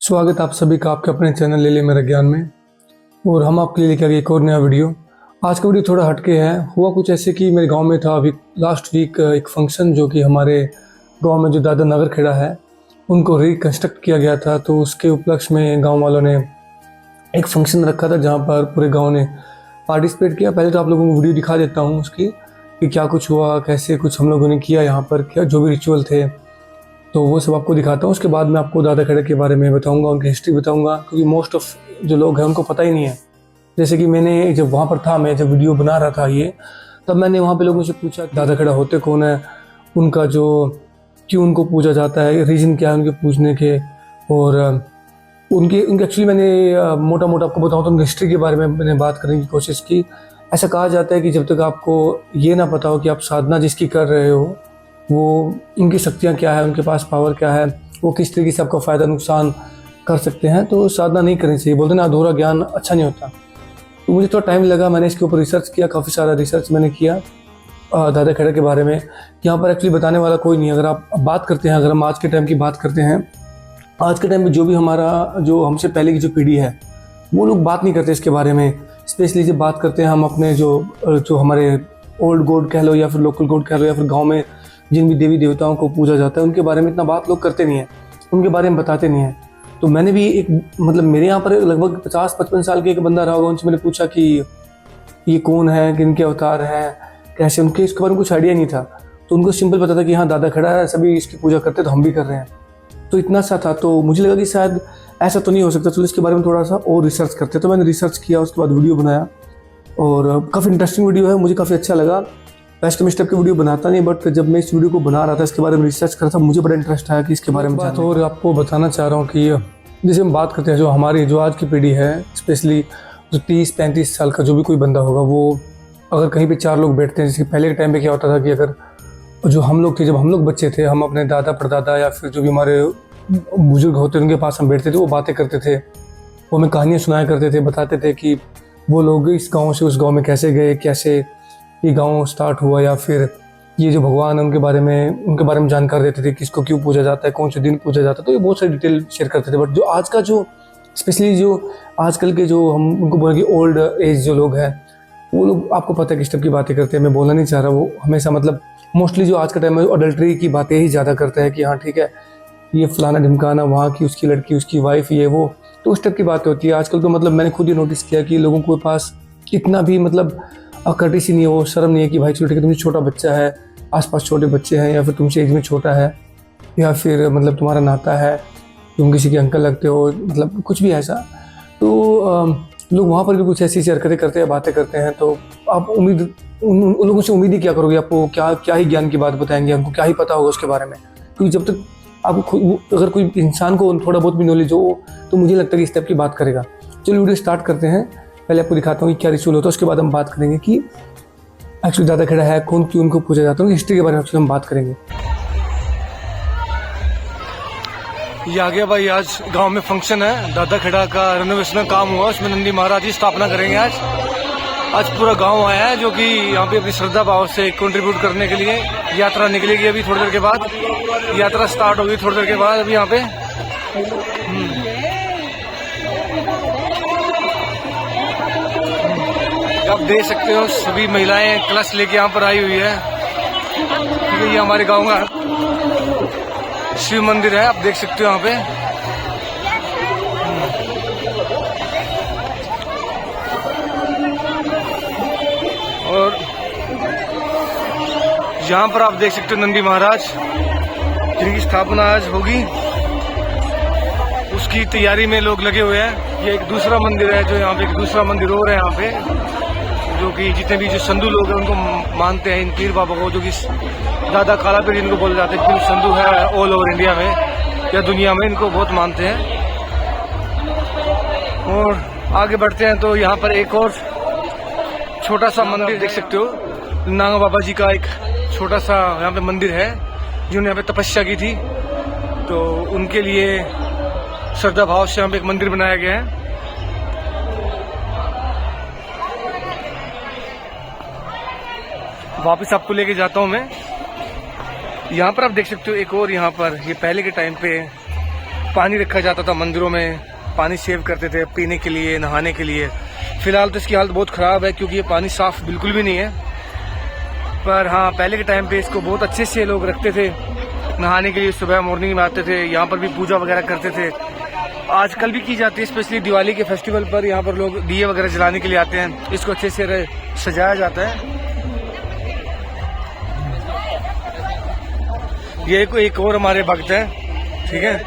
स्वागत आप सभी का आपके अपने चैनल ले ले मेरा ज्ञान में। और हम आपके लिए लेकर आए एक और नया वीडियो। आज का वीडियो थोड़ा हटके है। हुआ कुछ ऐसे कि मेरे गांव में था अभी लास्ट वीक एक फंक्शन, जो कि हमारे गांव में जो दादा नगर खेड़ा है उनको रिकन्स्ट्रक्ट किया गया था। तो उसके उपलक्ष्य में गाँव वालों ने एक फंक्शन रखा था जहाँ पर पूरे गाँव ने पार्टिसिपेट किया। पहले तो आप लोगों को वीडियो दिखा देता हूँ उसकी कि क्या कुछ हुआ, कैसे कुछ हम लोगों ने किया यहाँ पर, क्या जो भी रिचुअल थे तो वो सब आपको दिखाता हूँ। उसके बाद मैं आपको दादा खेड़ा के बारे में बताऊंगा, उनकी हिस्ट्री बताऊंगा, क्योंकि मोस्ट ऑफ जो लोग हैं उनको पता ही नहीं है। जैसे कि मैंने जब वहाँ पर था, मैं जब वीडियो बना रहा था ये, तब मैंने वहाँ पे लोगों से पूछा दादा खेड़ा होते कौन है, उनका जो क्यों उनको पूजा जाता है, रीज़न क्या है उनके पूजने के। और उनके एक्चुअली मैंने मोटा मोटा आपको बताऊँ तो उनकी हिस्ट्री के बारे में मैंने बात करने की कोशिश की। ऐसा कहा जाता है कि जब तक आपको ये ना पता हो कि आप साधना जिसकी कर रहे हो वो उनकी शक्तियाँ क्या है, उनके पास पावर क्या है, वो किस तरीके से आपका फ़ायदा नुकसान कर सकते हैं, तो साधना नहीं करनी चाहिए। बोलते ना अधूरा ज्ञान अच्छा नहीं होता। तो मुझे थोड़ा टाइम लगा, मैंने इसके ऊपर रिसर्च किया, काफ़ी सारा रिसर्च मैंने किया दादा खेड़ा के बारे में। यहाँ पर एक्चुअली बताने वाला कोई नहीं। अगर आप बात करते हैं, अगर हम आज के टाइम की बात करते हैं, आज के टाइम में जो भी हमारा जो हमसे पहले की जो पीढ़ी है वो लोग बात नहीं करते इसके बारे में। स्पेशली जब बात करते हैं हम अपने जो हमारे ओल्ड गॉड कह लो या फिर लोकल गॉड कह लो या फिर गाँव में जिन भी देवी देवताओं को पूजा जाता है उनके बारे में इतना बात लोग करते नहीं हैं, उनके बारे में बताते नहीं हैं। तो मैंने भी एक मेरे यहाँ पर लगभग 50-55 साल के एक बंदा रहा होगा, उनसे मैंने पूछा कि ये कौन है, किनके अवतार हैं, कैसे, उनके इसके बारे में कुछ आइडिया नहीं था। तो उनको सिंपल पता था कि हाँ दादा खेड़ा है, सभी इसकी पूजा करते तो हम भी कर रहे हैं। तो इतना सा था। तो मुझे लगा कि शायद ऐसा तो नहीं हो सकता, चलो इसके बारे में थोड़ा सा और रिसर्च करते। तो मैंने रिसर्च किया, उसके बाद वीडियो बनाया और काफ़ी इंटरेस्टिंग वीडियो है, मुझे काफ़ी अच्छा लगा। वैसे मैं स्टेप की वीडियो बनाता नहीं, बट जब मैं इस वीडियो को बना रहा था, इसके बारे में रिसर्च कर रहा था, मुझे बड़ा इंटरेस्ट आया कि इसके बारे में बात। और आपको बताना चाह रहा हूँ कि जैसे हम बात करते हैं, जो आज की पीढ़ी है, स्पेशली जो 30-35 साल का जो भी कोई बंदा होगा, वो अगर कहीं पे 4 लोग बैठते हैं, जैसे पहले के टाइम पे क्या होता था कि अगर जो हम लोग थे, जब हम लोग बच्चे थे, हम अपने दादा परदादा या फिर जो भी हमारे बुजुर्ग होते उनके पास हम बैठते थे, वो बातें करते थे, वो हमें कहानियाँ सुनाया करते थे, बताते थे कि वो लोग इस गाँव से उस गाँव में कैसे गए, कैसे ये गांव स्टार्ट हुआ, या फिर ये जो भगवान है उनके बारे में जानकारी देते थे, किसको क्यों पूजा जाता है, कौन से दिन पूजा जाता है। तो ये बहुत सारी डिटेल शेयर करते थे। बट जो आज का जो स्पेशली जो आजकल के जो हम उनको बोलेंगे ओल्ड एज जो लोग हैं, वो लोग आपको पता है किस टाइप की बातें करते हैं। मैं बोलना नहीं चाह रहा, वो हमेशा मोस्टली जो आज का टाइम में अडल्ट्री की बातें ही ज़्यादा करता है कि हाँ ठीक है, ये फलाना ढिमकाना, वहाँ की उसकी लड़की, उसकी वाइफ, ये वो, तो उस टाइप की बातें होती है आजकल। तो मैंने खुद ये नोटिस किया कि लोगों के पास इतना भी कर्टिसी नहीं है, वो शर्म नहीं है कि भाई चलो ठीक है, तुमसे छोटा बच्चा है, आसपास छोटे बच्चे हैं, या फिर तुमसे एज में छोटा है, या फिर तुम्हारा नाता है, तुम किसी के अंकल लगते हो, कुछ भी ऐसा। तो लोग वहाँ पर भी कुछ ऐसी हरकतें करते हैं, बातें करते हैं। तो आप उन लोगों से उम्मीद ही क्या करोगे, आपको क्या ही ज्ञान की बात बताएंगे, हमको क्या ही पता होगा उसके बारे में। क्योंकि जब तक आपको अगर कोई इंसान को थोड़ा बहुत भी नॉलेज हो, तो मुझे लगता है कि इस टाइप की बात करेगा। चलो वीडियो स्टार्ट करते हैं। पहले आपको दिखाता हूँ कि क्या रिचुअल होता है, उसके बाद हम बात करेंगे कि एक्चुअली दादा खेड़ा है कौन, क्यों उनको पूजा जाता है, हिस्ट्री के बारे में एक्चुअली हम बात करेंगे। ये आ गया भाई, आज गांव में फंक्शन है, दादा खेड़ा का रेनोवेशन का काम हुआ, उसमें नंदी महाराज की स्थापना करेंगे। आज पूरा गांव आया है, जो कि यहाँ पे अपनी श्रद्धा भाव से कंट्रीब्यूट करने के लिए यात्रा निकलेगी। अभी थोड़ी देर के बाद यात्रा स्टार्ट होगी, थोड़ी देर के बाद। अभी यहाँ पे आप देख सकते हो सभी महिलाएं कलश लेके यहाँ पर आई हुई है। ठीक है, ये हमारे गांव का शिव मंदिर है, आप देख सकते हो यहाँ पे। और यहाँ पर आप देख सकते हो नंदी महाराज जिनकी स्थापना आज होगी, उसकी तैयारी में लोग लगे हुए हैं। ये एक दूसरा मंदिर है, जो यहाँ पे एक दूसरा मंदिर और है यहाँ पे, जो कि जितने भी जो संधू लोग हैं उनको मानते हैं, इन पीर बाबा को, जो कि दादा काला पीर इनको बोले जाते हैं। संधू है ऑल ओवर इंडिया में या दुनिया में, इनको बहुत मानते हैं। और आगे बढ़ते हैं तो यहाँ पर एक और छोटा सा मंदिर देख सकते हो, नागा बाबा जी का एक छोटा सा यहाँ पे मंदिर है, जिन्होंने यहाँ पे तपस्या की थी, तो उनके लिए श्रद्धा भाव से यहाँ पे एक मंदिर बनाया गया है। वापस आपको लेके जाता हूँ मैं। यहाँ पर आप देख सकते हो एक और, यहाँ पर ये पहले के टाइम पे पानी रखा जाता था मंदिरों में, पानी सेव करते थे पीने के लिए, नहाने के लिए। फिलहाल तो इसकी हालत बहुत ख़राब है क्योंकि ये पानी साफ़ बिल्कुल भी नहीं है। पर हाँ, पहले के टाइम पे इसको बहुत अच्छे से लोग रखते थे नहाने के लिए। सुबह मॉर्निंग में आते थे, यहाँ पर भी पूजा वगैरह करते थे। आजकल भी की जाती है, स्पेशली दिवाली के फेस्टिवल पर यहाँ पर लोग दिए वगैरह जलाने के लिए आते हैं। इसको अच्छे से सजाया जाता है। ये एक और हमारे भक्त हैं, ठीक है।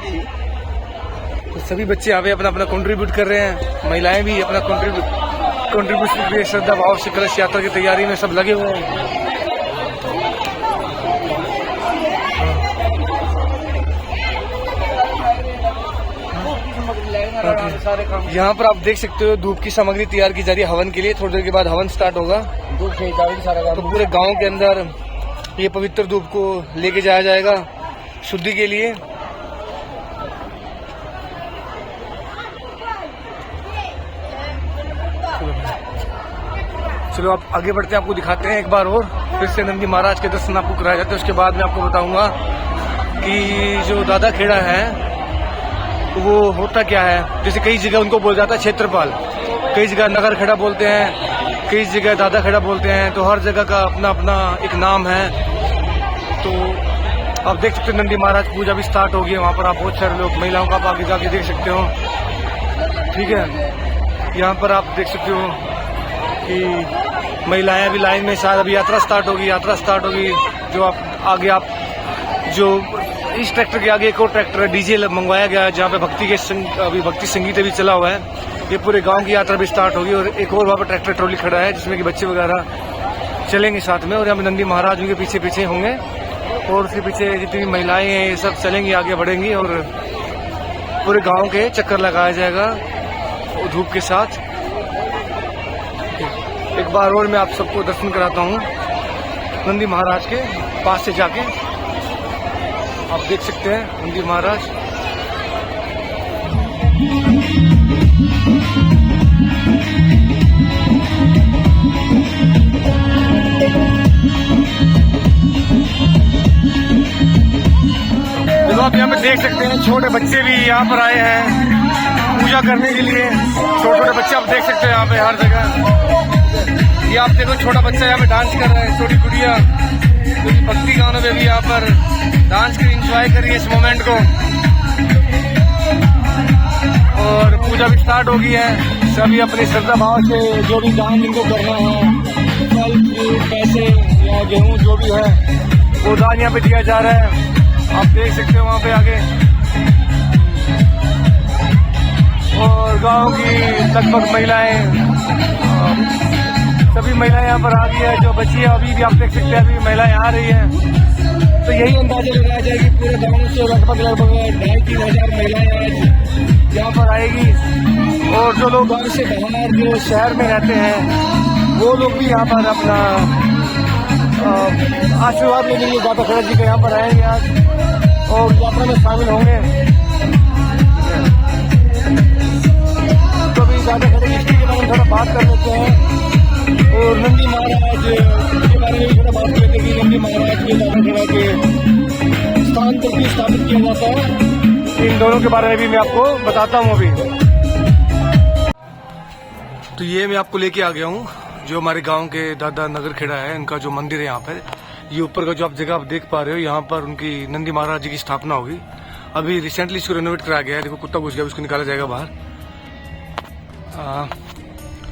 तो सभी बच्चे यहाँ पे अपना अपना कंट्रीब्यूट कर रहे हैं, महिलाएं भी अपना कंट्रीब्यूशन के लिए श्रद्धा भाव से कलश यात्रा की तैयारी में सब लगे हुए हैं। यहाँ पर आप देख सकते हो धूप की सामग्री तैयार की जा रही है हवन के लिए। थोड़ी देर के बाद हवन स्टार्ट होगा। तो पूरे गांव के अंदर ये पवित्र धूप को लेके जाया जाएगा शुद्धि के लिए। चलो आप आगे बढ़ते हैं, आपको दिखाते हैं एक बार और फिर से नंदी महाराज के दर्शन आपको कराए जाते हैं। उसके बाद में आपको बताऊंगा कि जो दादा खेड़ा है वो होता क्या है। जैसे कई जगह उनको बोला जाता है क्षेत्रपाल, कई जगह नगर खेड़ा बोलते हैं, कई जगह दादा खेड़ा बोलते हैं। तो हर जगह का अपना अपना एक नाम है। तो आप देख सकते हो नंदी महाराज पूजा भी स्टार्ट हो गई है। वहाँ पर आप बहुत सारे लोग, महिलाओं का आप आगे जाके देख सकते हो, ठीक है। यहाँ पर आप देख सकते हो कि महिलाएं अभी लाइन में, शायद अभी यात्रा स्टार्ट होगी। जो आप आगे आप जो इस ट्रैक्टर के आगे एक और ट्रैक्टर है, डीजे मंगवाया गया है जहाँ पे अभी भक्ति संगीत भी चला हुआ है। ये पूरे गांव की यात्रा भी स्टार्ट होगी। और एक और वहाँ पर ट्रैक्टर ट्रॉली खड़ा है जिसमें कि बच्चे वगैरह चलेंगे साथ में। और यहाँ पे नंदी महाराज उनके पीछे पीछे होंगे और उसके पीछे जितनी महिलाएं हैं ये सब चलेंगी, आगे बढ़ेंगी और पूरे गाँव के चक्कर लगाया जाएगा धूप के साथ। एक बार और मैं आप सबको दर्शन कराता हूँ नंदी महाराज के पास से जाके। आप देख सकते हैं नंदी महाराज। देखो आप यहाँ पे देख सकते हैं छोटे बच्चे भी यहाँ पर आए हैं पूजा करने के लिए। छोटे छोटे बच्चे आप देख सकते हैं यहाँ पे हर जगह। ये आप देखो छोटा बच्चा यहाँ पे डांस कर रहा है, छोटी गुड़िया भक्ति गानों में भी यहाँ पर डांस कर एंजॉय करिए इस मोमेंट को। और पूजा भी स्टार्ट हो गई है। सभी अपनी श्रद्धा भाव से जो भी दान इनको करना है, फल फ्रूट पैसे या गेहूँ जो भी है वो दान यहाँ पे दिया जा रहा है। आप देख सकते हो वहाँ पे आगे। और गांव की लगभग महिलाएं, सभी महिलाएं यहाँ पर आ गई है। जो बची है अभी भी आप देख सकते हैं, अभी महिलाएं आ रही हैं। तो यही अंदाजा लगाया जाए कि पूरे गांव से लगभग 2,500-3,000 महिलाएं आज यहाँ पर आएगी। और जो लोग गांव से बाहर जो शहर में रहते हैं वो लोग भी यहाँ पर अपना आशीर्वाद लेने के लिए दादा खेड़ा जी के यहाँ पर आएंगे आज और यात्रा में शामिल होंगे। तो अभी दादा खेड़ा की हिस्ट्री के बारे में थोड़ा बात कर लेते हैं और नंदी महाराज के बारे में भी थोड़ा बात करते हैं कि नंदी महाराज के दादा खेड़ा के स्थान पर भी स्थापित किया जाता है। इन दोनों के बारे में भी मैं आपको बताता हूँ अभी। तो ये मैं आपको लेके आ गया हूँ जो हमारे गांव के दादा नगर खेड़ा है, इनका जो मंदिर है यहाँ पर। ये ऊपर का जो आप जगह आप देख पा रहे हो, यहाँ पर उनकी नंदी महाराज जी की स्थापना होगी। अभी रिसेंटली इसको रेनोवेट कराया गया है। देखो कुत्ता घुस गया, उसको निकाला जाएगा बाहर।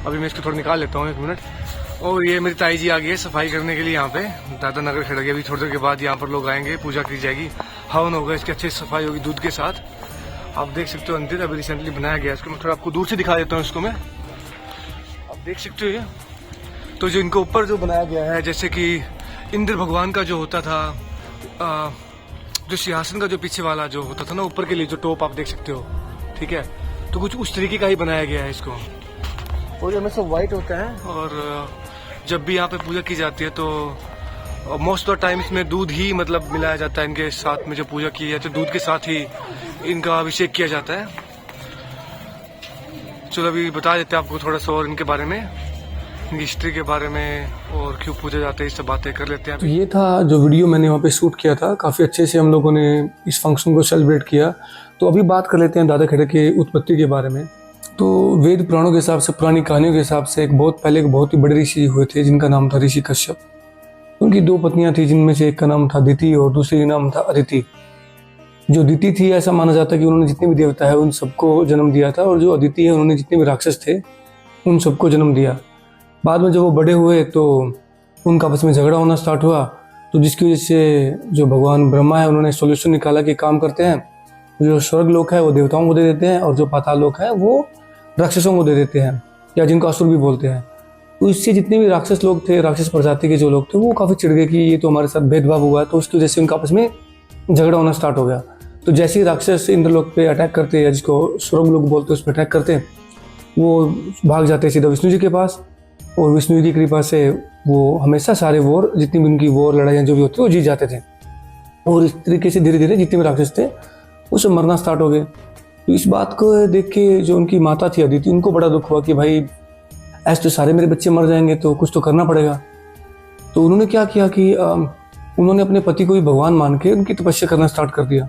अभी मैं इसको थोड़ा निकाल लेता हूँ, 1 मिनट। और ये मेरी ताई जी आ गई है सफाई करने के लिए यहाँ पे दादा नगर खेड़ा के। अभी थोड़ी देर के बाद यहाँ पर लोग आएंगे, पूजा की जाएगी, हवन होगा, इसकी अच्छी सफाई होगी दूध के साथ। आप देख सकते हो अंदर अभी रिसेंटली बनाया गया इसको। मैं थोड़ा आपको दूर से दिखा देता हूँ इसको मैं। आप देख सकते हो ये तो जो इनके ऊपर जो बनाया गया है, जैसे कि इंद्र भगवान का जो होता था, जो सिंहासन का जो पीछे वाला जो होता था ना ऊपर के लिए जो टॉप आप देख सकते हो, ठीक है। तो कुछ उस तरीके का ही बनाया गया है इसको। और ये में सब वाइट होता है। और जब भी यहाँ पे पूजा की जाती है तो मोस्ट ऑफ टाइम इसमें दूध ही मतलब मिलाया जाता है इनके साथ में। जो पूजा की जाती है दूध के साथ ही इनका अभिषेक किया जाता है। चलो अभी बता देते हैं आपको थोड़ा सा और इनके बारे में, इनकी हिस्ट्री के बारे में और क्यों पूजा जाते हैं, ये सब बातें कर लेते हैं। तो ये था जो वीडियो मैंने वहाँ पे शूट किया था। काफ़ी अच्छे से हम लोगों ने इस फंक्शन को सेलिब्रेट किया। तो अभी बात कर लेते हैं दादा खेड़ा के उत्पत्ति के बारे में। तो वेद पुराणों के हिसाब से, पुरानी कहानियों के हिसाब से एक बहुत ही बड़े ऋषि हुए थे जिनका नाम था ऋषि कश्यप। उनकी 2 पत्नियां थी जिनमें से एक का नाम था दिति और दूसरी का नाम था अदिति। जो दिति थी, ऐसा माना जाता है कि उन्होंने जितने भी देवता है उन सबको जन्म दिया था, और जो अदिति है उन्होंने जितने भी राक्षस थे उन सबको जन्म दिया। बाद में जब वो बड़े हुए तो उनका आपस में झगड़ा होना स्टार्ट हुआ, तो जिसकी वजह से जो भगवान ब्रह्मा है उन्होंने सॉल्यूशन निकाला कि काम करते हैं, जो स्वर्ग लोक है वो देवताओं को दे देते हैं और जो पाताल लोक है वो राक्षसों को दे देते हैं, या जिनको असुर भी बोलते हैं। तो इससे जितने भी राक्षस लोग थे, राक्षस प्रजाति के जो लोग थे, वो काफ़ी चिढ़ गए कि ये तो हमारे साथ भेदभाव हुआ है। तो उसकी वजह से उनका आपस में झगड़ा होना स्टार्ट हो गया। तो जैसे ही राक्षस इंद्रलोक पे अटैक करते हैं, जिसको स्वर्ग लोग बोलते हैं, उस पर अटैक करते हैं, वो भाग जाते हैं सीधा विष्णु जी के पास, और विष्णु जी की कृपा से वो हमेशा सारे वॉर, जितनी भी उनकी वॉर लड़ाइयाँ जो भी होती है वो जीत जाते थे। और इस तरीके से धीरे धीरे जितने भी राक्षस थे वो सब मरना स्टार्ट हो गए। तो इस बात को देख के जो उनकी माता थी अदिति, उनको बड़ा दुख हुआ कि भाई ऐसे तो सारे मेरे बच्चे मर जाएंगे, तो कुछ तो करना पड़ेगा। तो उन्होंने क्या किया कि उन्होंने अपने पति को भी भगवान मान के उनकी तपस्या करना स्टार्ट कर दिया।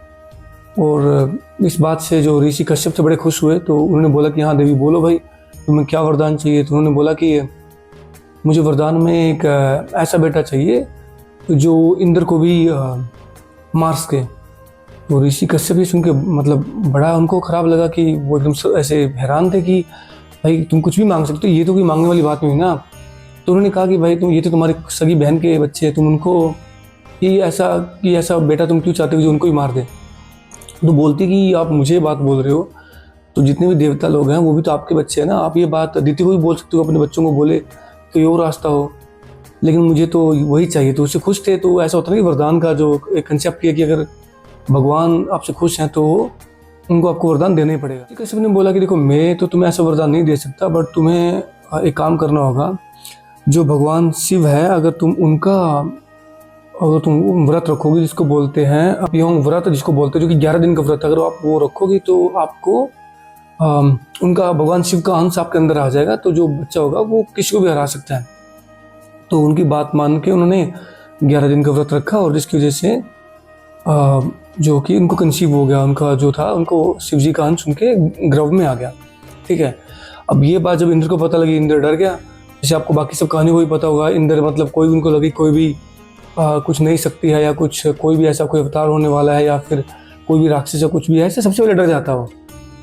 और इस बात से जो ऋषि कश्यप से बड़े खुश हुए, तो उन्होंने बोला कि हाँ देवी बोलो भाई, तुम्हें क्या वरदान चाहिए। तो उन्होंने बोला कि मुझे वरदान में एक ऐसा बेटा चाहिए जो इंद्र को भी मार सके। तो ऋषि कश्यप भी सुन के मतलब बड़ा उनको खराब लगा कि वो एकदम ऐसे हैरान थे कि भाई तुम कुछ भी मांग सकते हो, ये तो कोई मांगने वाली बात नहीं ना। तो उन्होंने कहा कि भाई तुम, ये तो तुम्हारी सगी बहन के बच्चे हैं, तुम उनको कि ऐसा बेटा तुम क्यों चाहते हो जो उनको ही मार दे। तो बोलती कि आप मुझे बात बोल रहे हो, तो जितने भी देवता लोग हैं वो भी तो आपके बच्चे हैं ना, आप ये बात अदिति को भी बोल सकते हो, अपने बच्चों को बोले कोई और रास्ता हो, लेकिन मुझे तो वही चाहिए। तो उससे खुश थे। तो ऐसा होता है ना कि वरदान का जो एक कंसेप्ट किया कि अगर भगवान आपसे खुश हैं तो उनको आपको वरदान देना ही पड़ेगा। कश्यप ने बोला कि देखो मैं तो तुम्हें ऐसा वरदान नहीं दे सकता, बट तुम्हें एक काम करना होगा, जो भगवान शिव है अगर तुम व्रत रखोगे, जिसको बोलते हैं योम व्रत, जिसको बोलते हैं जो कि 11 दिन का व्रत, अगर आप वो रखोगे तो आपको उनका भगवान शिव का अंश आपके अंदर आ जाएगा, तो जो बच्चा होगा वो किसी को भी हरा सकता है। तो उनकी बात मान के उन्होंने 11 दिन का व्रत रखा, और जिसकी वजह से जो कि उनको कंसीव हो गया, उनका जो था उनको शिव जी का अंश उनके गर्भ में आ गया। ठीक है। अब ये बात जब इंद्र को पता लगी, इंद्र डर गया। जैसे आपको बाकी सब कहानी को भी पता होगा, इंद्र मतलब कोई भी उनको लगी कोई भी कुछ नई शक्ति है या कुछ कोई भी ऐसा कोई अवतार होने वाला है या फिर कोई भी राक्षस या कुछ भी है, ऐसे सबसे पहले डर जाता हो।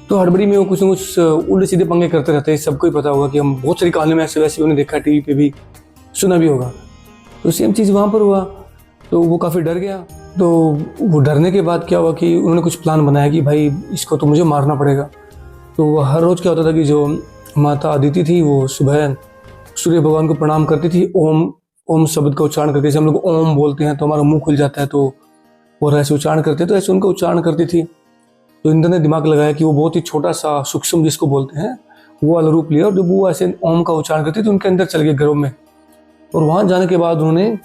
तो हड़बड़ी में वो कुछ न कुछ उल्टे सीधे पंगे करते रहते हैं। सबको ही पता होगा कि हम बहुत सारी कहानियों में ऐसे वैसे उन्हें देखा, टीवी पे भी सुना भी होगा। तो सेम चीज़ वहाँ पर हुआ। तो वो काफ़ी डर गया। तो वो डरने के बाद क्या हुआ कि उन्होंने कुछ प्लान बनाया कि भाई इसको तो मुझे मारना पड़ेगा। तो हर रोज़ क्या होता था कि जो माता अदिति थी वो सुबह सूर्य भगवान को प्रणाम करती थी, ओम शब्द का उच्चारण करके, जैसे हम लोग ओम बोलते हैं तो हमारा मुंह खुल जाता है, तो और ऐसे उच्चारण करते हैं, तो ऐसे उनका उच्चारण करती थी। तो इंद्र ने दिमाग लगाया कि वो बहुत ही छोटा सा सूक्ष्म जिसको बोलते हैं वो वाला रूप लिया, और जब वो ऐसे ओम का उच्चारण करती तो उनके अंदर चल गए गर्भ में। और वहाँ जाने के बाद उन्होंने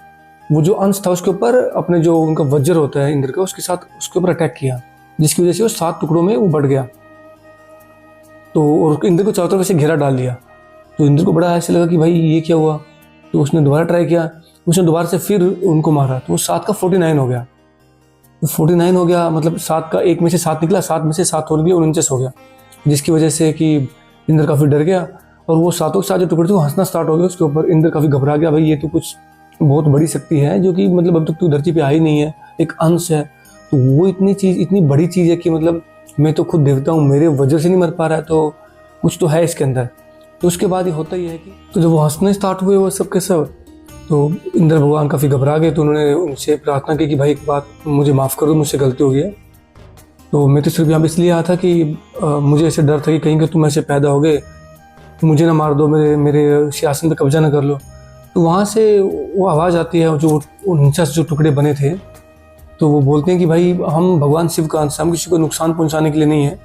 वो जो अंश था उसके ऊपर अपने जो उनका वज्र होता है इंद्र का, उसके साथ उसके ऊपर अटैक किया, जिसकी वजह से वो 7 टुकड़ों में वो बढ़ गया। तो और इंद्र को चारों तरफ से घेरा डाल लिया। तो इंद्र को बड़ा ऐसे लगा कि भाई ये क्या हुआ। तो उसने दोबारा ट्राई किया, उसने दोबारा से फिर उनको मारा, तो वो 7 का 49 हो गया। तो 49 हो गया मतलब 7 का 1 में से 7 निकला, 7 में से 7 और भी 49 हो गया, जिसकी वजह से कि इंद्र काफ़ी डर गया और वो 7 के 7 जो टुकड़े थे वो हंसना स्टार्ट हो गया उसके ऊपर। इंद्र काफ़ी घबरा गया, भाई ये तो कुछ बहुत बड़ी शक्ति है जो कि मतलब अब तक तू धरती पे आई नहीं है, एक अंश है, तो वो इतनी बड़ी चीज़ है कि मतलब मैं तो खुद देवता हूँ, मेरे वजह से नहीं मर पा रहा है, तो कुछ तो है इसके अंदर। तो उसके बाद ये होता ही है कि तो जब वो हंसने स्टार्ट हुए वो सब के सब, तो इंद्र भगवान काफ़ी घबरा गए। तो उन्होंने उनसे प्रार्थना की कि भाई एक बात मुझे माफ़ कर दो, मुझसे गलती हो गई है। तो मैं तो सिर्फ यहाँ पे इसलिए आया था कि मुझे ऐसे डर था कि कहीं कि तुम ऐसे पैदा हो गए, मुझे ना मार दो, मेरे सिंहासन पे कब्जा ना कर लो। तो वहाँ से वो आवाज़ आती है, जो 49 जो टुकड़े बने थे, तो वो बोलते हैं कि भाई हम भगवान शिव का अंश, हम किसी को नुकसान पहुँचाने के लिए नहीं है।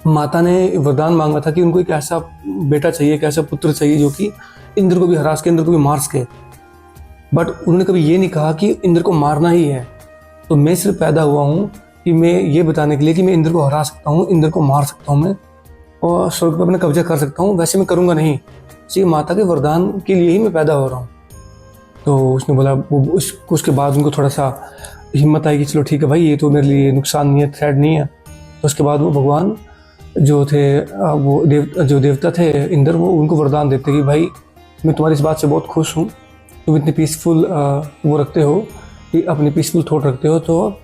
माता ने वरदान मांगा था कि उनको एक ऐसा बेटा चाहिए, एक ऐसा पुत्र चाहिए जो कि इंद्र को भी हरा सके, इंद्र को भी मार सके। बट उन्होंने कभी ये नहीं कहा कि इंद्र को मारना ही है। तो मैं सिर्फ पैदा हुआ हूँ कि मैं ये बताने के लिए कि मैं इंद्र को हरा सकता हूँ, इंद्र को मार सकता हूँ मैं, और स्वर्ग पर अपना कब्जा कर सकता हूँ, वैसे मैं करूँगा नहीं। ये माता के वरदान के लिए ही मैं पैदा हो रहा हूँ। तो उसने बोला उसके बाद उनको थोड़ा सा हिम्मत आई कि चलो ठीक है भाई, ये तो मेरे लिए नुकसान नहीं है, थ्रेट नहीं है, तो उसके बाद वो भगवान जो थे जो देवता थे इंद्र, वो उनको वरदान देते कि भाई मैं तुम्हारी इस बात से बहुत खुश हूँ, तुम इतनी पीसफुल वो रखते हो कि अपनी पीसफुल थॉट रखते हो, तो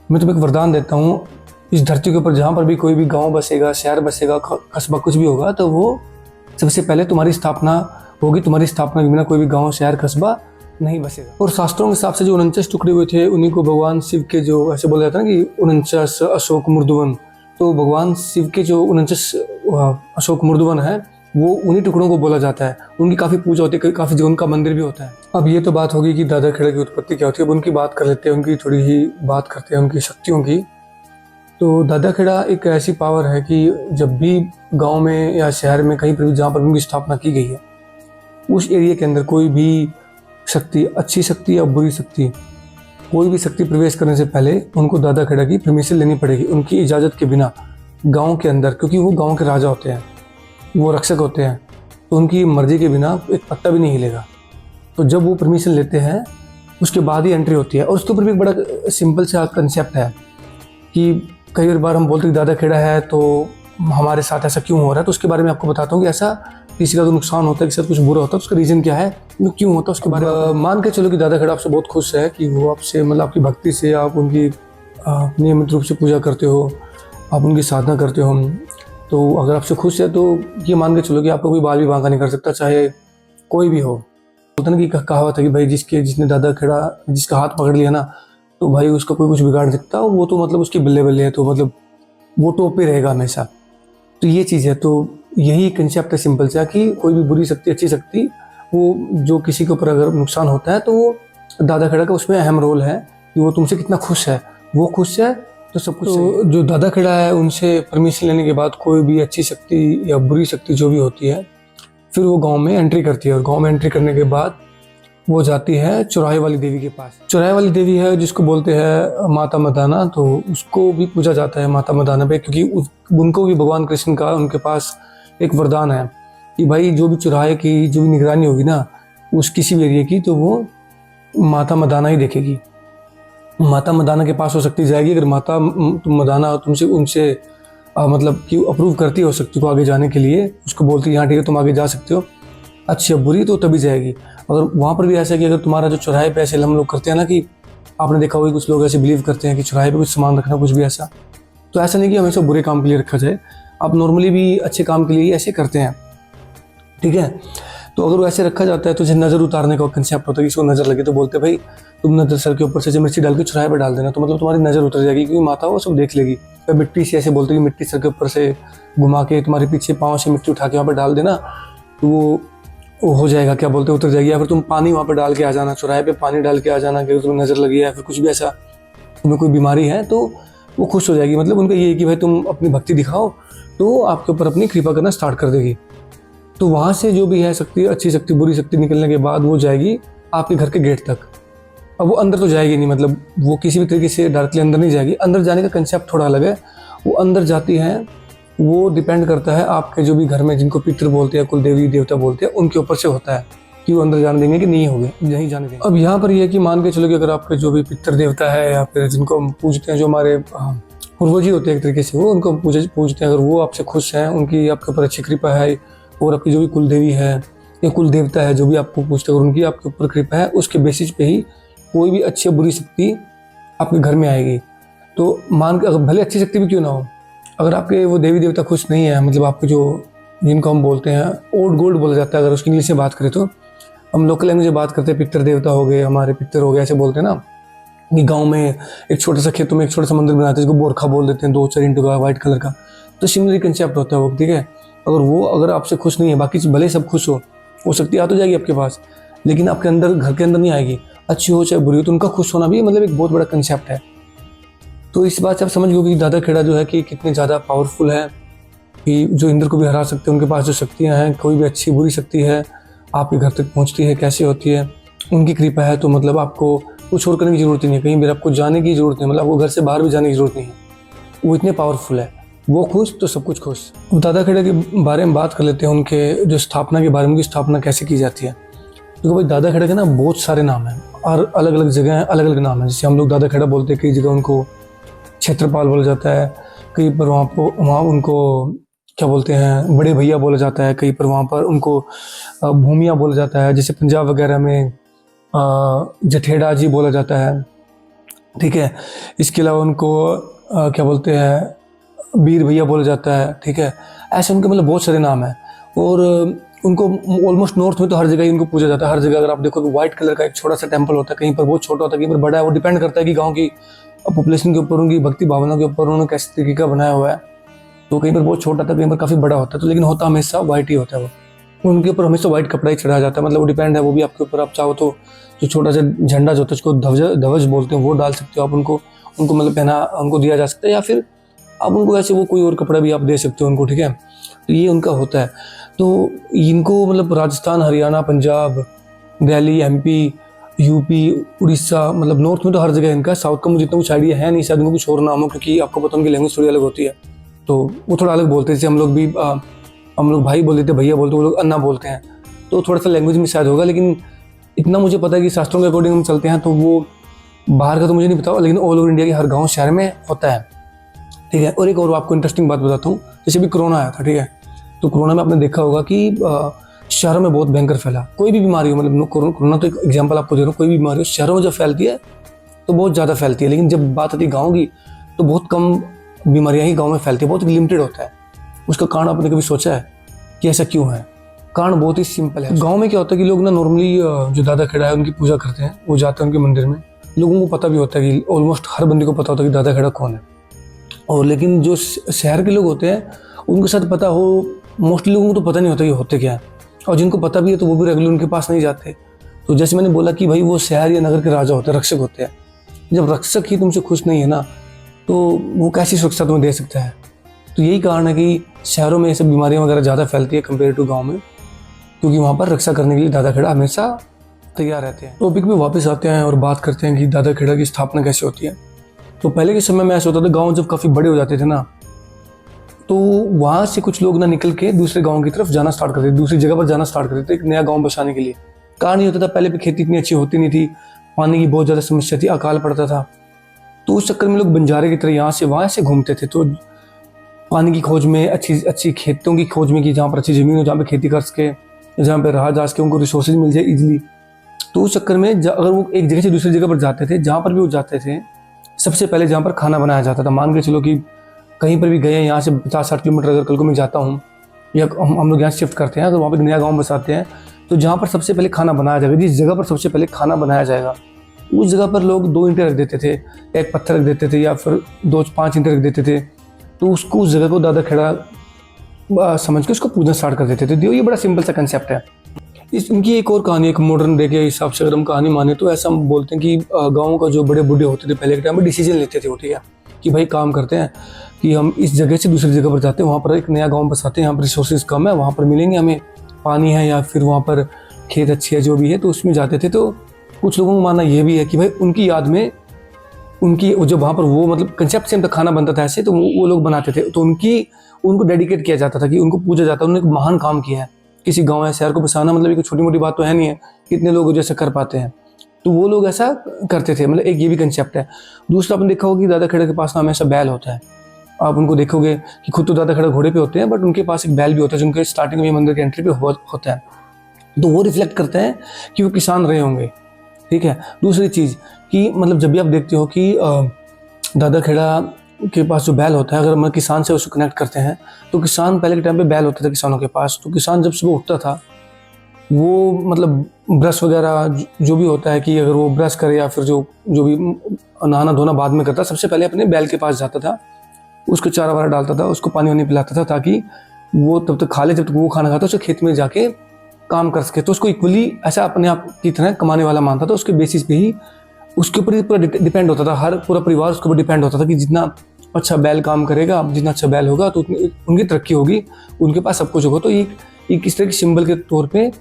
मैं तुम्हें एक वरदान देता हूँ, इस धरती के ऊपर जहाँ पर भी कोई भी गांव बसेगा, शहर बसेगा, कस्बा कुछ भी होगा, तो वो सबसे पहले तुम्हारी स्थापना होगी, तुम्हारी स्थापना के बिना कोई भी गांव शहर कस्बा नहीं बसेगा। और शास्त्रों के हिसाब से जो 49 टुकड़े हुए थे उन्हीं को भगवान शिव के, जो ऐसे बोला जाता है ना कि 49 अशोक मूर्धवन, तो भगवान शिव के जो 49 अशोक मूर्धवन है वो उन्हीं टुकड़ों को बोला जाता है। उनकी काफ़ी पूजा होती है, काफ़ी जगह उनका मंदिर भी होता है। अब ये तो बात होगी कि दादा खेड़ा की उत्पत्ति क्या होती है, अब उनकी बात कर लेते हैं, उनकी थोड़ी ही बात करते हैं उनकी शक्तियों की। तो दादा खेड़ा एक ऐसी पावर है कि जब भी गांव में या शहर में कहीं पर भी जहाँ पर उनकी स्थापना की गई है, उस एरिया के अंदर कोई भी शक्ति, अच्छी शक्ति या बुरी शक्ति, कोई भी शक्ति प्रवेश करने से पहले उनको दादा खेड़ा की परमिशन लेनी पड़ेगी, उनकी इजाज़त के बिना गांव के अंदर, क्योंकि वो गांव के राजा होते हैं, वो रक्षक होते हैं, तो उनकी मर्जी के बिना एक पत्ता भी नहीं हिलेगा। तो जब वो परमिशन लेते हैं उसके बाद ही एंट्री होती है। और उसके ऊपर भी एक बड़ा सिंपल सा कंसेप्ट है कि कई बार हम बोलते हैं दादा खेड़ा है तो हमारे साथ ऐसा क्यों हो रहा है, तो उसके बारे में आपको बताता हूँ कि ऐसा किसी का तो नुकसान होता है, किसी का कुछ बुरा होता है, उसका रीज़न क्या है, क्यों होता है, उसके बारे में मान के चलो कि दादा खेड़ा आपसे बहुत खुश है, कि वो आपसे मतलब आपकी भक्ति से, आप उनकी नियमित रूप से पूजा करते हो, आप उनकी साधना करते हो, तो अगर आपसे खुश है तो ये मान के चलो कि आपका कोई बाल भी बांका नहीं कर सकता, चाहे कोई भी हो। बोलते ना कि कहावत है कि भाई जिसने दादा खेड़ा, जिसका हाथ पकड़ लिया ना, तो भाई उसका कोई कुछ बिगाड़ सकता, वो तो मतलब उसकी बल्ले बल्ले है, तो मतलब वो टॉप पे रहेगा हमेशा। तो ये चीज़ है, तो यही कंसेप्ट है सिंपल सा कि कोई भी बुरी शक्ति, अच्छी शक्ति, वो जो किसी के ऊपर अगर नुकसान होता है तो वो दादा खेड़ा का उसमें अहम रोल है कि वो तुमसे कितना खुश है, वो खुश है तो सब कुछ। तो जो दादा खेड़ा है उनसे परमिशन लेने के बाद कोई भी अच्छी शक्ति या बुरी शक्ति जो भी होती है, फिर वो गांव में एंट्री करती है, और गांव में एंट्री करने के बाद वो जाती है चौराहे वाली देवी के पास। चौराहे वाली देवी है जिसको बोलते हैं माता मदाना, तो उसको भी पूजा जाता है माता मदाना पे, क्योंकि उनको भी भगवान कृष्ण का उनके पास एक वरदान है कि भाई जो भी चौराहे की जो भी निगरानी होगी ना उस किसी भी एरिया की, तो वो माता मदाना ही देखेगी। माता मदाना के पास हो शक्ति जाएगी, अगर माता मदाना तुमसे उनसे मतलब कि अप्रूव करती हो शक्ति को आगे जाने के लिए, उसको बोलती है हाँ ठीक है तुम आगे जा सकते हो, अच्छी या बुरी, तो तभी जाएगी। अगर वहाँ पर भी ऐसा है कि अगर तुम्हारा जो चौराहे पे ऐसे हम लोग करते हैं ना, कि आपने देखा होगा कुछ लोग ऐसे बिलीव करते हैं कि चौराहे पे कुछ सामान रखना, कुछ भी ऐसा, तो ऐसा नहीं कि हमेशा बुरे काम के लिए रखा जाए, आप नॉर्मली भी अच्छे काम के लिए ऐसे करते हैं, ठीक है। तो अगर वो ऐसे रखा जाता है तो जैसे नज़र उतारने का कंसेप्ट होता है कि इसको नज़र लगे तो बोलते भाई तुम नज़र सर के ऊपर से मिर्ची डाल के चौराहे पर डाल देना, तो मतलब तुम्हारी नज़र उतर जाएगी, क्योंकि माता वो सब देख लेगी। फिर मिट्टी से ऐसे बोलते कि मिट्टी सर के ऊपर से घुमा के तुम्हारे पीछे पाँव से मिट्टी उठा के वहाँ पर डाल देना, तो वो हो जाएगा, क्या बोलते उतर जाएगी। या फिर तुम पानी वहाँ पर डाल के आ जाना, चौराहे पे पानी डाल के आ जाना कि तुम्हें नज़र लगी है, या फिर कुछ भी ऐसा तुम्हें कोई बीमारी है तो वो खुश हो जाएगी। मतलब उनका ये है कि भाई तुम अपनी भक्ति दिखाओ तो आपके ऊपर अपनी कृपा करना स्टार्ट कर देगी। तो वहाँ से जो भी है शक्ति, अच्छी शक्ति बुरी शक्ति निकलने के बाद वो जाएगी आपके घर के गेट तक। अब वो अंदर तो जाएगी नहीं, मतलब वो किसी भी तरीके से डायरेक्टली अंदर नहीं जाएगी। अंदर जाने का कंसेप्ट थोड़ा अलग है। वो अंदर जाती हैं, वो डिपेंड करता है आपके जो भी घर में जिनको पितृ बोलते हैं, कुल देवी देवता बोलते हैं, उनके ऊपर से होता है कि वो अंदर जाने देंगे कि नहीं होंगे, नहीं जाने देंगे। अब यहाँ पर ये है कि मान के चलो कि अगर आपके जो भी पितृ देवता है या फिर जिनको हम पूजते हैं, जो हमारे पूर्वज ही होते हैं एक तरीके से, वो उनको पूजते हैं, अगर वो आपसे खुश हैं, उनकी आपके ऊपर अच्छी कृपा है, और आपकी जो भी कुल देवी है या कुल देवता है जो भी आपको पूछते हैं, उनकी आपके ऊपर कृपा है, उसके बेसिस पे ही कोई भी अच्छी बुरी शक्ति आपके घर में आएगी। तो मान के अगर भले अच्छी शक्ति भी क्यों ना हो, अगर आपके वो देवी देवता खुश नहीं है, मतलब आपके जो जिनको हम बोलते हैं ओल्ड गोल्ड बोला जाता है, अगर उसकी इंग्लिश में बात करें तो हम लोकल लैंग्वेज में बात करते हैं, पितर देवता हो गए, हमारे पितर हो गए, ऐसे बोलते हैं ना। कि गांव में एक छोटा सा खेतों में एक छोटा सा मंदिर बनाते हैं जिसको बोरखा बोल देते हैं, 2-4 इंटू का व्हाइट कलर का, तो सिमिलर कंसेप्ट होता है वो, ठीक है। अगर आपसे खुश नहीं है, बाकी भले सब खुश हो शक्ति आ तो जाएगी आपके पास, लेकिन आपके अंदर घर के अंदर नहीं आएगी, अच्छी हो चाहे बुरी हो, तो उनका खुश होना भी मतलब एक बहुत बड़ा कंसेप्ट है। तो इस बात से आप समझ गए कि दादा खेड़ा जो है कि कितने ज़्यादा पावरफुल है, कि जो इंद्र को भी हरा सकते हैं, उनके पास जो शक्तियाँ हैं, कोई भी अच्छी बुरी शक्ति है आपके घर तक पहुँचती है, कैसे होती है, उनकी कृपा है। तो मतलब आपको कुछ और करने की ज़रूरत नहीं है, कहीं भी आपको जाने की ज़रूरत नहीं, मतलब आपको घर से बाहर भी जाने की ज़रूरत नहीं है, वो इतने पावरफुल है। वो खुश तो सब कुछ खुश। दादा खेड़ा के बारे में बात कर लेते हैं, उनके जो स्थापना के बारे में, उनकी स्थापना कैसे की जाती है। तो भाई दादा खेड़ा के ना बहुत सारे नाम हैं और अलग अलग जगह अलग अलग नाम है। जैसे हम लोग दादा खेड़ा बोलते हैं, कई जगह उनको क्षेत्रपाल बोला जाता है, कहीं पर वहाँ उनको क्या बोलते हैं, बड़े भैया बोला जाता है, कहीं पर वहाँ पर उनको भूमिया बोला जाता है, जैसे पंजाब वगैरह में जठेड़ा जी बोला जाता है, ठीक है। इसके अलावा उनको क्या बोलते हैं, बीर भैया बोला जाता है, ठीक है। ऐसे उनके मतलब बहुत सारे नाम हैं। और उनको ऑलमोस्ट नॉर्थ में तो हर जगह ही उनको पूजा जाता है। हर जगह अगर आप देखो, व्हाइट कलर का एक छोटा सा टेम्पल होता है, कहीं पर बहुत छोटा होता है, कहीं पर बड़ा है। वो डिपेंड करता है कि गाँव की पॉपुलेशन के ऊपर, उनकी भक्ति भावना के ऊपर उन्होंने कैसे तरीके का बनाया हुआ है। तो कहीं पर बहुत छोटा था, कहीं पर काफ़ी बड़ा होता है, तो लेकिन होता हमेशा वाइट ही होता है। वो उनके ऊपर हमेशा वाइट कपड़ा ही चढ़ाया जाता है। मतलब वो डिपेंड है, वो भी आपके ऊपर। आप चाहो तो जो छोटा सा झंडा जो होता है, उसको ध्वज बोलते हैं, वो डाल सकते हो आप। उनको मतलब पहना उनको दिया जा सकता है, या फिर आप उनको ऐसे वो कोई और कपड़ा भी आप दे सकते हो उनको, ठीक है। तो ये उनका होता है। तो इनको मतलब राजस्थान, हरियाणा, पंजाब, दिल्ली, MP, UP, उड़ीसा, मतलब नॉर्थ में तो हर जगह इनका। साउथ का मुझे इतना कुछ आइडिया है नहीं, शायद उनको कुछ और नाम हो, क्योंकि आपको पता उनकी लैंग्वेज थोड़ी अलग होती है, तो वो थोड़ा अलग बोलते हैं। जैसे हम लोग भाई बोलते थे, भैया बोलते, वो लोग अन्ना बोलते हैं, तो थोड़ा सा लैंग्वेज में शायद होगा। लेकिन इतना मुझे पता है कि शास्त्रों के अकॉर्डिंग हम चलते हैं, तो वो बाहर का तो मुझे नहीं पता, लेकिन ऑल ओवर इंडिया के हर गाँव शहर में होता है, ठीक है। और एक और आपको इंटरेस्टिंग बात बताता हूँ। जैसे भी कोरोना आया था, ठीक है, तो कोरोना में आपने देखा होगा कि शहरों में बहुत भयंकर फैला। कोई भी बीमारी हो, मतलब कोरोना तो एक एग्जांपल आपको दे रहा हूँ, कोई भी बीमारी हो शहरों में जब फैलती है तो बहुत ज़्यादा फैलती है। लेकिन जब बात आती है गाँव की, तो बहुत कम बीमारियाँ ही गाँव में फैलती है, बहुत लिमिटेड होता है। उसका कारण आपने कभी सोचा है कि ऐसा क्यों है? कारण बहुत ही सिंपल है। गाँव में क्या होता है कि लोग ना नॉर्मली जो दादा खेड़ा है उनकी पूजा करते हैं, वो जाते हैं उनके मंदिर में। लोगों को पता भी होता है कि ऑलमोस्ट हर बंदे को पता होता है कि दादा खेड़ा कौन है। और लेकिन जो शहर के लोग होते हैं उनके साथ पता हो, मोस्टली लोगों को तो पता नहीं होता कि होते क्या है। और जिनको पता भी है तो वो भी रेगुलर उनके पास नहीं जाते। तो जैसे मैंने बोला कि भाई वो शहर या नगर के राजा होते हैं, रक्षक होते हैं। जब रक्षक ही तुमसे खुश नहीं है ना, तो वो कैसी सुरक्षा तुम्हें दे सकता है? तो यही कारण है कि शहरों में ये सब बीमारियाँ वगैरह ज़्यादा फैलती है कंपेयर टू गाँव में, क्योंकि वहाँ पर रक्षा करने के लिए दादा खेड़ा हमेशा तैयार रहते हैं। टॉपिक में वापस आते हैं और बात करते हैं कि दादा खेड़ा की स्थापना कैसे होती है। तो पहले के समय में ऐसा होता था, गाँव जब काफ़ी बड़े हो जाते थे ना, तो वहाँ से कुछ लोग ना निकल के दूसरे गांव की तरफ जाना स्टार्ट करते थे, दूसरी जगह पर जाना स्टार्ट करते थे, एक नया गांव बसाने के लिए। कारण ये होता था, पहले भी खेती इतनी अच्छी होती नहीं थी, पानी की बहुत ज़्यादा समस्या थी, अकाल पड़ता था। तो उस चक्कर में लोग बंजारे की तरह यहाँ से वहाँ से घूमते थे। तो पानी की खोज में, अच्छी खेतों की खोज में, कि जहाँ पर अच्छी ज़मीन हो, जहाँ पर खेती कर सके, जहाँ पर रहा जा सके, उनको रिसोर्सेज मिल जाए ईजिली। तो उस चक्कर में अगर वो एक जगह से दूसरी जगह पर जाते थे, जहाँ पर भी वो जाते थे, सबसे पहले जहाँ पर खाना बनाया जाता था, मान के चलो कि कहीं पर भी गए, यहाँ से 50-60 किलोमीटर अगर कल को मैं जाता हूँ, या हम लोग यहाँ शिफ्ट करते हैं, तो वहाँ पर नया गांव बसाते हैं, तो जहाँ पर सबसे पहले खाना बनाया जाएगा, जिस जगह पर सबसे पहले खाना बनाया जाएगा, उस जगह पर लोग 2 ईंटें रख देते थे, एक पत्थर रख देते थे, या फिर 2-5 ईंटें रख देते थे। तो उसको, उस जगह को दादा खेड़ा समझ के उसको पूजना स्टार्ट कर देते थे। तो ये बड़ा सिंपल सा कंसेप्ट है। इनकी एक और कहानी, एक मॉडर्न डे के हिसाब से अगर हम कहानी माने, तो ऐसा हम बोलते हैं कि गाँव का जो बड़े बूढ़े होते थे पहले के टाइम में, डिसीजन लेते थे वो, ठीक है, कि भाई काम करते हैं कि हम इस जगह से दूसरी जगह पर जाते हैं, वहाँ पर एक नया गांव बसाते हैं, यहाँ पर रिसोर्सेज कम है, वहाँ पर मिलेंगे हमें, पानी है, या फिर वहाँ पर खेत अच्छी है, जो भी है, तो उसमें जाते थे। तो कुछ लोगों का मानना ये भी है कि भाई उनकी याद में, उनकी जो वहाँ पर वो मतलब कंसेप्ट से खाना बनता था ऐसे, तो वो लोग बनाते थे, तो उनको डेडिकेट किया जाता था, कि उनको पूजा जाता है, उन्होंने एक महान काम किया है। किसी गाँव या शहर को बसाना मतलब एक छोटी मोटी बात तो है नहीं है, कितने लोग जैसे कर पाते हैं, तो वो लोग ऐसा करते थे। मतलब एक ये भी कंसेप्ट है। दूसरा आपने देखा होगा कि दादा खेड़ा के पास ना हमेशा बैल होता है। आप उनको देखोगे कि खुद तो दादा खेड़ा घोड़े पे होते हैं, बट उनके पास एक बैल भी होता है, जो उनके स्टार्टिंग में मंदिर के एंट्री पे होता है। तो वो रिफ्लेक्ट करते हैं कि वो किसान रहे होंगे, ठीक है। दूसरी चीज़ कि मतलब जब भी आप देखते हो कि दादा खेड़ा के पास जो बैल होता है, अगर हम किसान से उसको कनेक्ट करते हैं, तो किसान पहले के टाइम पे बैल होता था किसानों के पास। तो किसान जब सुबह उठता था, वो मतलब ब्रश वगैरह जो भी होता है, कि अगर वो ब्रश करे या फिर जो भी नहाना धोना बाद में करता, सबसे पहले अपने बैल के पास जाता था, उसको चारा वारा डालता था, उसको पानी वानी पिलाता था, ताकि वो तब तक खा ले, जब तक वो खाना खाता उसको खेत में जाके काम कर सके। तो उसको इक्वली ऐसा अपने आप की तरह कमाने वाला मानता था। उसके बेसिस पे ही उसके ऊपर ही पूरा डिपेंड होता था, हर पूरा परिवार उसके ऊपर डिपेंड होता था, कि जितना अच्छा बैल काम करेगा, जितना अच्छा बैल होगा, तो उनकी तरक्की होगी, उनके पास सब कुछ होगा। तो एक इस तरह की सिंबल के तौर पे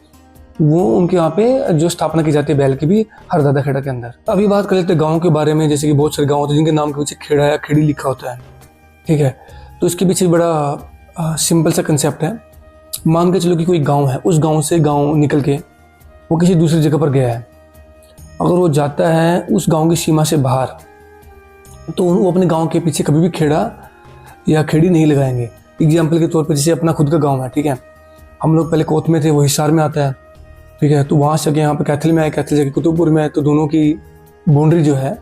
वो उनके यहाँ पे जो स्थापना की जाती है बैल की भी, हर दादा खेड़ा के अंदर। अभी बात कर लेते हैं गाँव के बारे में। जैसे कि बहुत सारे गाँव होते हैं जिनके नाम के पीछे खेड़ा या खेड़ी लिखा होता है, ठीक है। तो इसके पीछे बड़ा सिंपल सा कंसेप्ट है। मान के चलो कि कोई गांव है, उस गांव से गांव निकल के वो किसी दूसरी जगह पर गया है। अगर वो जाता है उस गांव की सीमा से बाहर, तो वो अपने गांव के पीछे कभी भी खेड़ा या खेड़ी नहीं लगाएंगे। एग्जाम्पल के तौर पर जैसे अपना खुद का गाँव है, ठीक है, हम लोग पहले कोत में थे, वो हिसार में आता है, ठीक है, तो वहाँ से जाके यहाँ पे कैथल में आए, कैथल जाके कुतुबपुर में है, तो दोनों की बाउंड्री जो है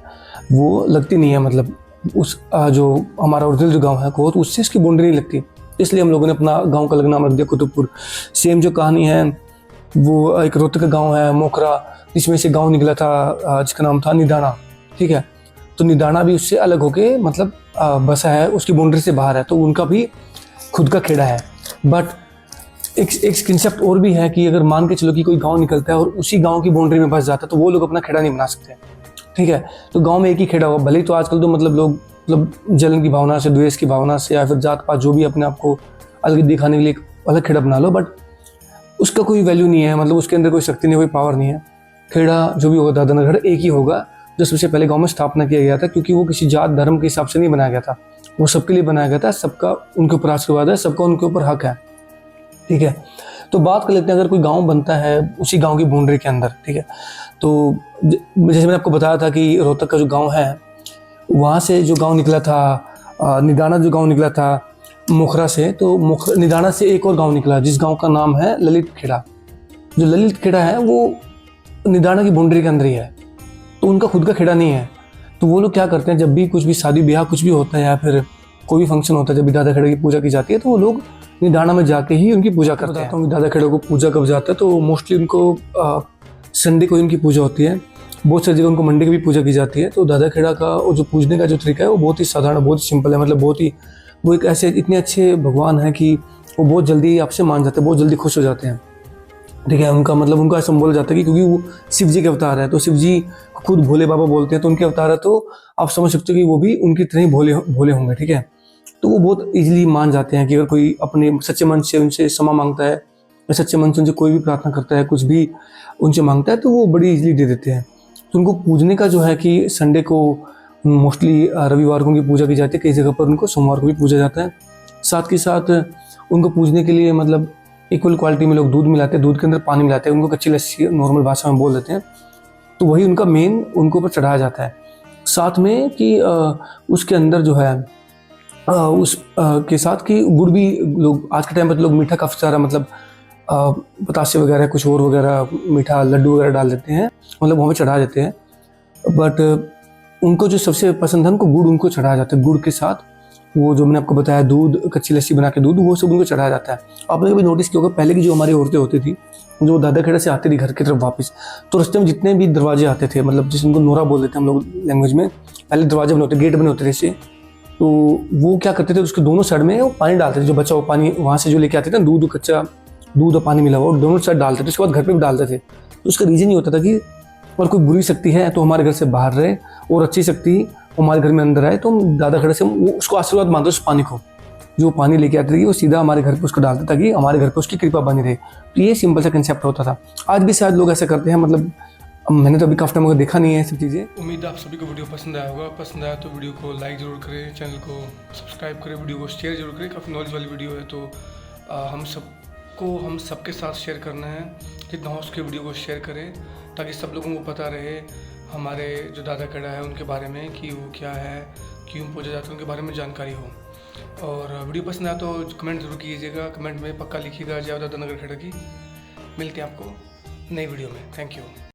वो लगती नहीं है, मतलब उस जो हमारा ओरिजिनल जो गांव है कोत, उससे इसकी बाउंड्री नहीं लगती, इसलिए हम लोगों ने अपना गांव का अलग नाम रख दिया कुतुबपुर। सेम जो कहानी है वो एक रोहतक का गांव है मोखरा, जिसमें से गांव निकला था जिसका नाम था निदाना, ठीक है, तो निदाना भी उससे अलग होके मतलब बसा है, उसकी बाउंड्री से बाहर है, तो उनका भी खुद का खेड़ा है। बट एक कंसेप्ट और भी है कि अगर मान के चलो कि कोई गांव निकलता है और उसी गांव की बाउंड्री में बस जाता है, तो वो लोग अपना खेड़ा नहीं बना सकते, ठीक है, तो गांव में एक ही खेड़ा होगा, भले ही तो आजकल तो मतलब लोग मतलब जलन की भावना से, द्वेष की भावना से, या फिर जात पात जो भी अपने आप को अलग दिखाने के लिए एक अलग खेड़ा बना लो, बट उसका कोई वैल्यू नहीं है, मतलब उसके अंदर कोई शक्ति नहीं, कोई पावर नहीं है। खेड़ा जो भी होगा दादा नगर एक ही होगा जो सबसे पहले गाँव में स्थापना किया गया था, क्योंकि वो किसी जात धर्म के हिसाब से नहीं बनाया गया था, वो सबके लिए बनाया गया था, सबका उनके ऊपर आशीर्वाद है, सबका उनके ऊपर हक है, ठीक है। तो बात कर लेते हैं, अगर कोई गांव बनता है उसी गांव की बाउंड्री के अंदर, ठीक है, तो जैसे मैंने आपको बताया था कि रोहतक का जो गांव है वहाँ से जो गांव निकला था निदाना, जो गांव निकला था मोखरा से, तो निदाना से एक और गांव निकला जिस गांव का नाम है ललित खेड़ा। जो ललित खेड़ा है वो निदाना की बाउंड्री के अंदर ही है, तो उनका खुद का खेड़ा नहीं है। तो वो लोग क्या करते हैं, जब भी कुछ भी शादी ब्याह कुछ भी होता है या फिर कोई भी फंक्शन होता है, जब भी दादा खेड़ा की पूजा की जाती है, तो वो लोग निदाना में जाके ही उनकी पूजा करते हैं। तो दादा खेड़ा को पूजा कब जाता है, तो मोस्टली उनको संडे को उनकी पूजा होती है, बहुत सारी जगह उनको मंडे की भी पूजा की जाती है। तो दादा खेड़ा का जो पूजने का जो तरीका है वो बहुत ही साधारण, बहुत ही सिंपल है, मतलब बहुत ही वो एक ऐसे इतने अच्छे भगवान हैं कि वो बहुत जल्दी आपसे मान जाते हैं, बहुत जल्दी खुश हो जाते हैं, ठीक है। उनका मतलब उनका ऐसा बोला जाता है कि क्योंकि वो शिव जी के अवतार है, तो शिव जी खुद भोले बाबा बोलते हैं, तो उनके अवतार है, तो आप समझ सकते हो कि वो भी उनकी तरह ही भोले होंगे, ठीक है। तो वो बहुत इजीली मान जाते हैं कि अगर कोई अपने सच्चे मन से उनसे क्षमा मांगता है या सच्चे मन से उनसे कोई भी प्रार्थना करता है, कुछ भी उनसे मांगता है, तो वो बड़ी इजीली दे देते हैं। तो उनको पूजने का जो है कि संडे को मोस्टली रविवार को उनकी पूजा की जाती है, कई जगह पर उनको सोमवार को भी पूजा जाता है। साथ के साथ उनको पूजने के लिए मतलब इक्वल क्वालिटी में लोग दूध मिलाते हैं, दूध के अंदर पानी मिलाते हैं, उनको कच्ची लस्सी नॉर्मल भाषा में बोल देते हैं, तो वही उनका मेन उनके ऊपर चढ़ाया जाता है। साथ में कि उसके अंदर जो है उस के साथ कि गुड़ भी लोग आज के टाइम पर लोग मीठा काफ़ी सारा मतलब बतासे वगैरह कुछ और वगैरह मीठा लड्डू वगैरह डाल देते हैं, मतलब वहाँ पे चढ़ा देते हैं। बट उनको जो सबसे पसंद है उनको गुड़ उनको चढ़ाया जाता है, गुड़ के साथ वो जो मैंने आपको बताया दूध, कच्ची लस्सी बना के दूध, वो सब उनको चढ़ाया जाता है। आपने कभी नोटिस किया होगा पहले की जो हमारी औरतें होती थी, जो दादा खेड़ा से आती थी घर की तरफ वापस, तो रास्ते में जितने भी दरवाजे आते थे, मतलब जिसको नोरा बोल देते हैं हम लोग लैंग्वेज में, पहले दरवाजे बने होते, गेट बने होते थे इससे, तो वो क्या करते थे उसके दोनों साइड में वो पानी डालते थे, जो बचा हुआ पानी वहाँ से जो लेके आते थे ना, दूध, कच्चा दूध और पानी मिला हुआ, दोनों साइड डालते थे, उसके बाद घर पे भी डालते थे। तो उसका रीज़न ये होता था कि और कोई बुरी शक्ति है तो हमारे घर से बाहर रहे, और अच्छी शक्ति हमारे घर में अंदर आए, तो हम दादा खेड़ा से वो उसको आशीर्वाद मानते उस पानी को, जो पानी लेके आते थे वो सीधा हमारे घर पे उसको डालते ताकि हमारे घर पे उसकी कृपा बनी रहे। तो ये सिंपल सा कंसेप्ट होता था, आज भी शायद लोग ऐसा करते हैं, मतलब मैंने तो अभी काफ़ी टाइम देखा नहीं है सब चीज़ें। उम्मीद है आप सभी को वीडियो पसंद आया होगा, पसंद आया तो वीडियो को लाइक ज़रूर करें, चैनल को सब्सक्राइब करें, वीडियो को शेयर जरूर करें, काफ़ी नॉलेज वाली वीडियो है, तो हम सबके साथ शेयर करना है, जितना हो उसके वीडियो को शेयर करें ताकि सब लोगों को पता रहे हमारे जो दादा खेड़ा है उनके बारे में, कि वो क्या है, क्यों पूजा जाता है, उनके बारे में जानकारी हो। और वीडियो पसंद आया तो कमेंट जरूर कीजिएगा, कमेंट में पक्का लिखिएगा जय दादा नगर खेड़ा की। मिलते हैं आपको नई वीडियो में, थैंक यू।